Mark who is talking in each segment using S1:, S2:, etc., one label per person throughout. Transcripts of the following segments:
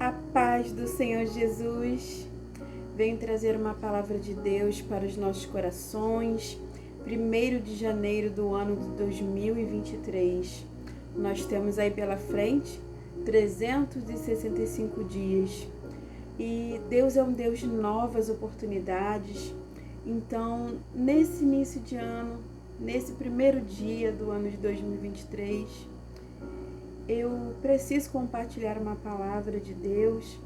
S1: A paz do Senhor Jesus. Venho trazer uma palavra de Deus para os nossos corações. 1º de janeiro do ano de 2023. Nós temos aí pela frente 365 dias. E Deus é um Deus de novas oportunidades. Então, nesse início de ano, nesse primeiro dia do ano de 2023, eu preciso compartilhar uma palavra de Deus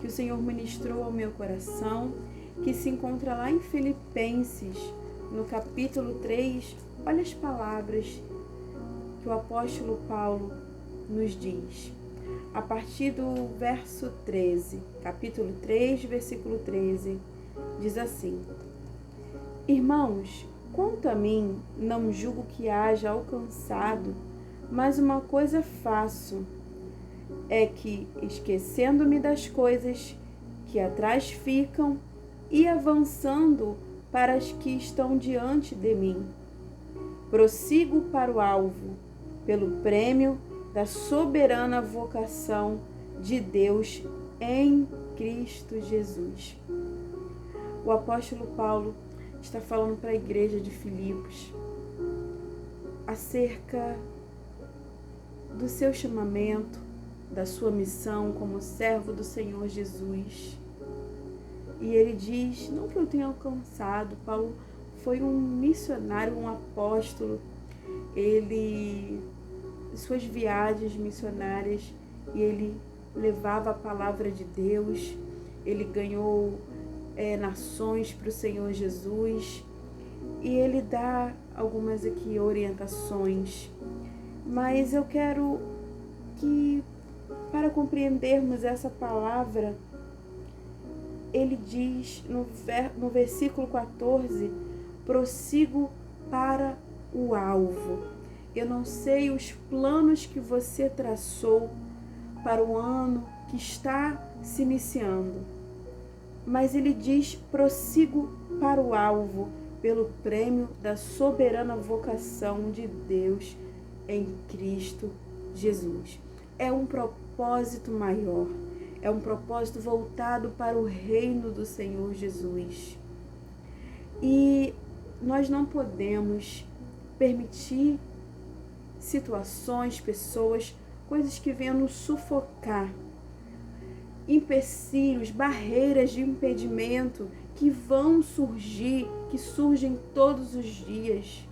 S1: que o Senhor ministrou ao meu coração, que se encontra lá em Filipenses, no capítulo 3. Olha as palavras que o apóstolo Paulo nos diz. A partir do verso 13, capítulo 3, versículo 13, diz assim: Irmãos, quanto a mim, não julgo que haja alcançado, mas uma coisa faço, é que, esquecendo-me das coisas que atrás ficam e avançando para as que estão diante de mim, prossigo para o alvo, pelo prêmio da soberana vocação de Deus em Cristo Jesus. O apóstolo Paulo está falando para a igreja de Filipos acerca do seu chamamento, da sua missão como servo do Senhor Jesus. E ele diz, não que eu tenha alcançado, Paulo foi um missionário, um apóstolo. Suas viagens missionárias, e ele levava a palavra de Deus, ele ganhou nações para o Senhor Jesus, e ele dá algumas aqui orientações. Mas eu quero que, para compreendermos essa palavra, ele diz no versículo 14, prossigo para o alvo. Eu não sei os planos que você traçou para o ano que está se iniciando, mas ele diz, prossigo para o alvo, pelo prêmio da soberana vocação de Deus em Cristo Jesus. É um propósito maior, é um propósito voltado para o reino do Senhor Jesus. E nós não podemos permitir situações, pessoas, coisas que venham nos sufocar, empecilhos, barreiras de impedimento que vão surgir, que surgem todos os dias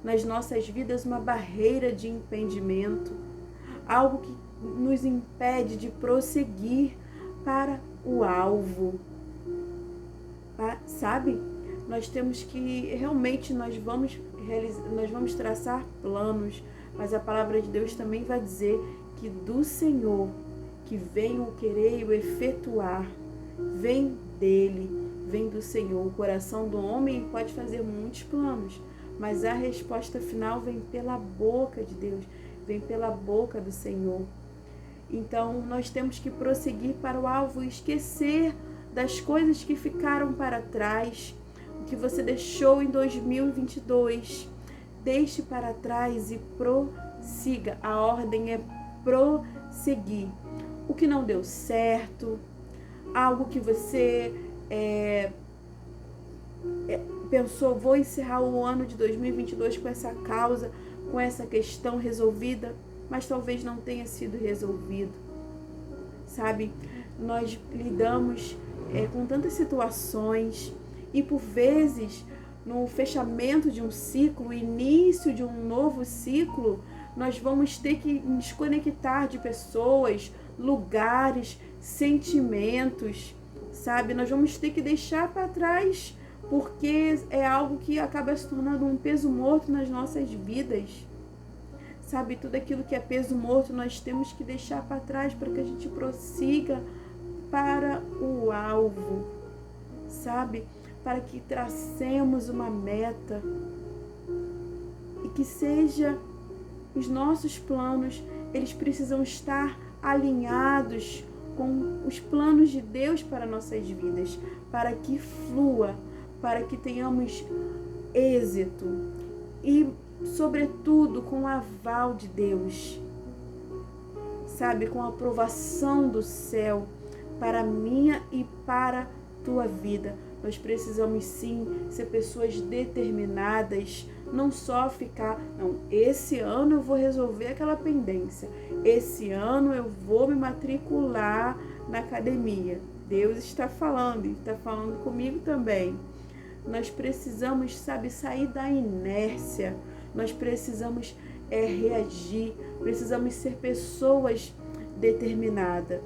S1: nas nossas vidas, uma barreira de impedimento, algo que nos impede de prosseguir para o alvo. Sabe? Nós temos que, realmente, nós vamos traçar planos, mas a palavra de Deus também vai dizer que do Senhor, que vem o querer e o efetuar, vem dele, vem do Senhor. O coração do homem pode fazer muitos planos, mas a resposta final vem pela boca de Deus, vem pela boca do Senhor. Então, nós temos que prosseguir para o alvo e esquecer das coisas que ficaram para trás, o que você deixou em 2022. Deixe para trás e prossiga. A ordem é prosseguir. O que não deu certo, algo que você pensou, vou encerrar o ano de 2022 com essa causa, com essa questão resolvida, mas talvez não tenha sido resolvido. Sabe, nós lidamos com tantas situações e, por vezes, no fechamento de um ciclo, início de um novo ciclo, nós vamos ter que nos conectar de pessoas, lugares, sentimentos, sabe? Nós vamos ter que deixar para trás, porque é algo que acaba se tornando um peso morto nas nossas vidas. Sabe, tudo aquilo que é peso morto nós temos que deixar para trás para que a gente prossiga para o alvo, sabe? Para que tracemos uma meta e que seja os nossos planos, eles precisam estar alinhados com os planos de Deus para nossas vidas, para que flua, para que tenhamos êxito e, sobretudo, com o aval de Deus. sabe, com a aprovação do céu para a minha e para a tua vida. Nós precisamos sim ser pessoas determinadas, não só ficar, não, esse ano eu vou resolver aquela pendência, esse ano eu vou me matricular na academia. Deus está falando comigo também. Nós precisamos, sabe, sair da inércia, nós precisamos reagir, precisamos ser pessoas determinadas.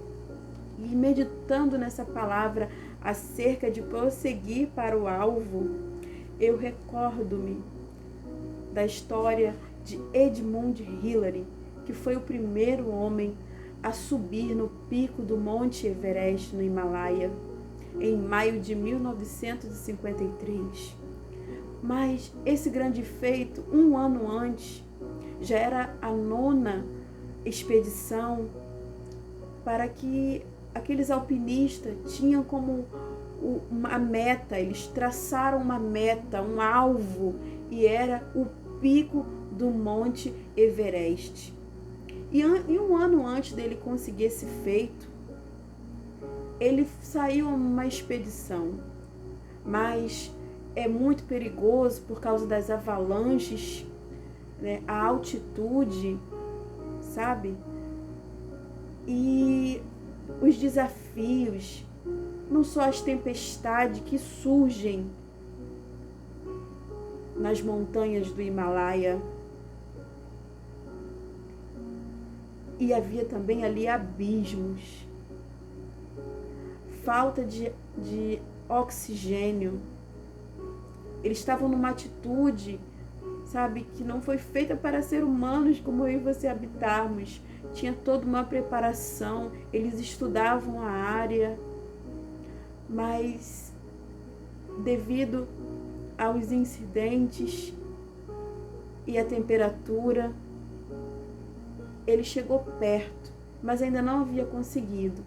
S1: E meditando nessa palavra acerca de prosseguir para o alvo, eu recordo-me da história de Edmund Hillary, que foi o primeiro homem a subir no pico do Monte Everest, no Himalaia, em maio de 1953. Mas esse grande feito, um ano antes, já era a 9ª expedição para que aqueles alpinistas tinham como uma meta, eles traçaram uma meta, um alvo, e era o pico do Monte Everest. E um ano antes dele conseguir esse feito, ele saiu a uma expedição, mas é muito perigoso por causa das avalanches, né, a altitude, sabe? E os desafios, não só as tempestades que surgem nas montanhas do Himalaia, e havia também ali abismos, falta de oxigênio. Eles estavam numa atitude, sabe, que não foi feita para ser humanos como eu e você habitarmos. Tinha toda uma preparação, eles estudavam a área, mas devido aos incidentes e a temperatura, ele chegou perto, mas ainda não havia conseguido.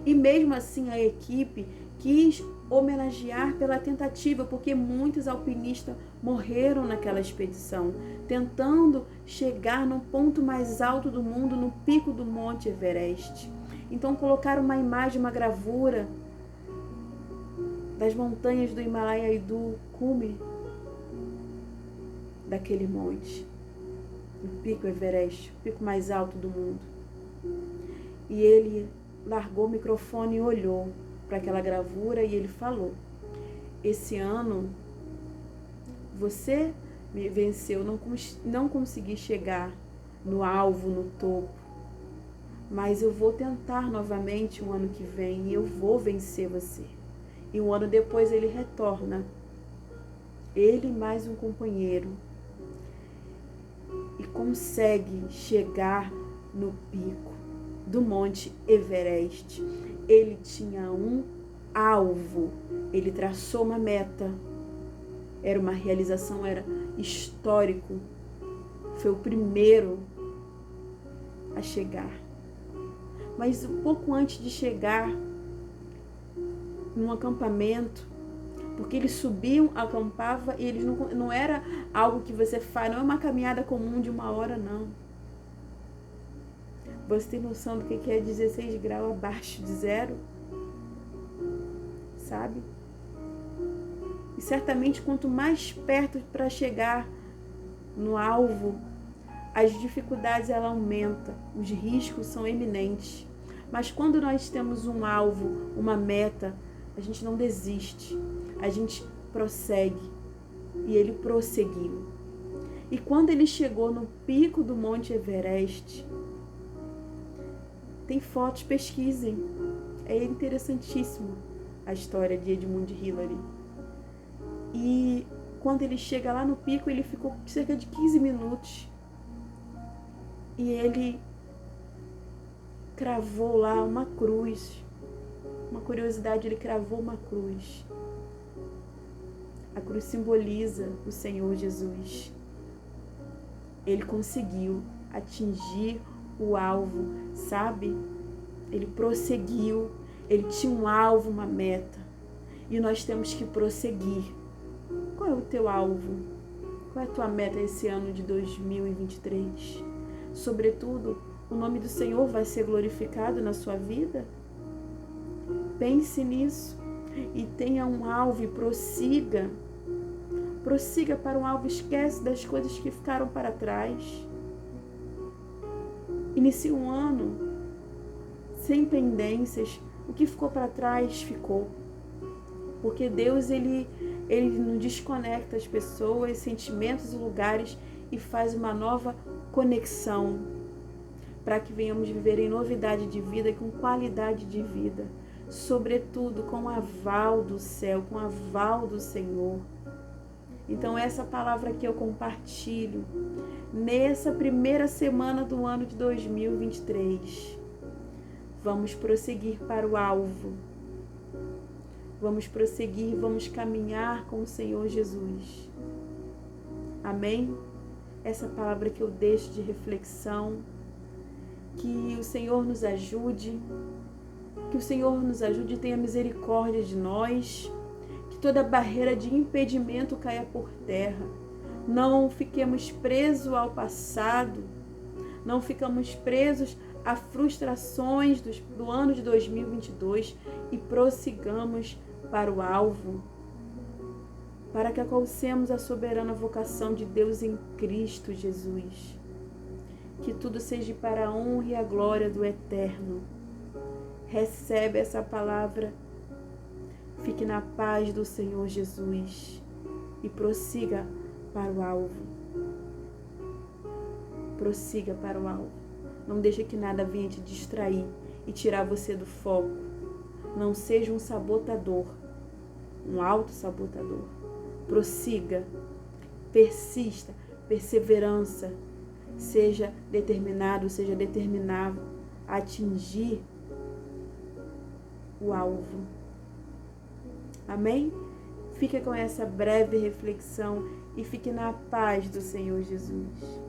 S1: E mesmo assim a equipe quis homenagear pela tentativa, porque muitos alpinistas morreram naquela expedição, tentando chegar no ponto mais alto do mundo, no pico do Monte Everest. Então colocaram uma imagem, uma gravura das montanhas do Himalaia e do cume daquele monte, o pico Everest, o pico mais alto do mundo. E ele largou o microfone e olhou para aquela gravura e ele falou: esse ano você me venceu, não consegui chegar no alvo, no topo, mas eu vou tentar novamente um ano que vem e eu vou vencer você. E um ano depois ele retorna, ele e mais um companheiro, e consegue chegar no pico do Monte Everest. Ele tinha um alvo, ele traçou uma meta, era uma realização, era histórico, foi o primeiro a chegar. Mas um pouco antes de chegar num acampamento, porque eles subiam, acampavam, e eles não era algo que você faz, não é uma caminhada comum de 1 hora, não. Você tem noção do que é 16 graus abaixo de zero? Sabe? E certamente quanto mais perto para chegar no alvo, as dificuldades ela aumenta, os riscos são eminentes. Mas quando nós temos um alvo, uma meta, a gente não desiste, a gente prossegue. E ele prosseguiu. E quando ele chegou no pico do Monte Everest, tem fotos, pesquisem. É interessantíssimo a história de Edmund Hillary. E quando ele chega lá no pico, ele ficou cerca de 15 minutos. E ele cravou lá uma cruz. Uma curiosidade, ele cravou uma cruz. A cruz simboliza o Senhor Jesus. Ele conseguiu atingir o alvo, sabe? Ele prosseguiu, ele tinha um alvo, uma meta. E nós temos que prosseguir. Qual é o teu alvo? Qual é a tua meta esse ano de 2023? Sobretudo, o nome do Senhor vai ser glorificado na sua vida? Pense nisso e tenha um alvo e prossiga. Prossiga para um alvo, esquece das coisas que ficaram para trás. Inicie um ano sem pendências. O que ficou para trás, ficou. Porque Deus, Ele não desconecta as pessoas, sentimentos e lugares e faz uma nova conexão para que venhamos viver em novidade de vida e com qualidade de vida. Sobretudo com o aval do céu, com o aval do Senhor. Então essa palavra que eu compartilho nessa primeira semana do ano de 2023. Vamos prosseguir para o alvo. Vamos prosseguir, vamos caminhar com o Senhor Jesus. Amém? Essa palavra que eu deixo de reflexão. Que o Senhor nos ajude. Que o Senhor nos ajude e tenha misericórdia de nós. Que toda barreira de impedimento caia por terra. Não fiquemos presos ao passado. Não ficamos presos a frustrações do ano de 2022 e prossigamos para o alvo. Para que alcancemos a soberana vocação de Deus em Cristo Jesus. Que tudo seja para a honra e a glória do Eterno. Recebe essa palavra. Fique na paz do Senhor Jesus e prossiga para o alvo. Prossiga para o alvo. Não deixe que nada venha te distrair e tirar você do foco. Não seja um sabotador, um autossabotador. Prossiga, persista, perseverança. Seja determinado, seja determinado a atingir o alvo. Amém? Fique com essa breve reflexão e fique na paz do Senhor Jesus.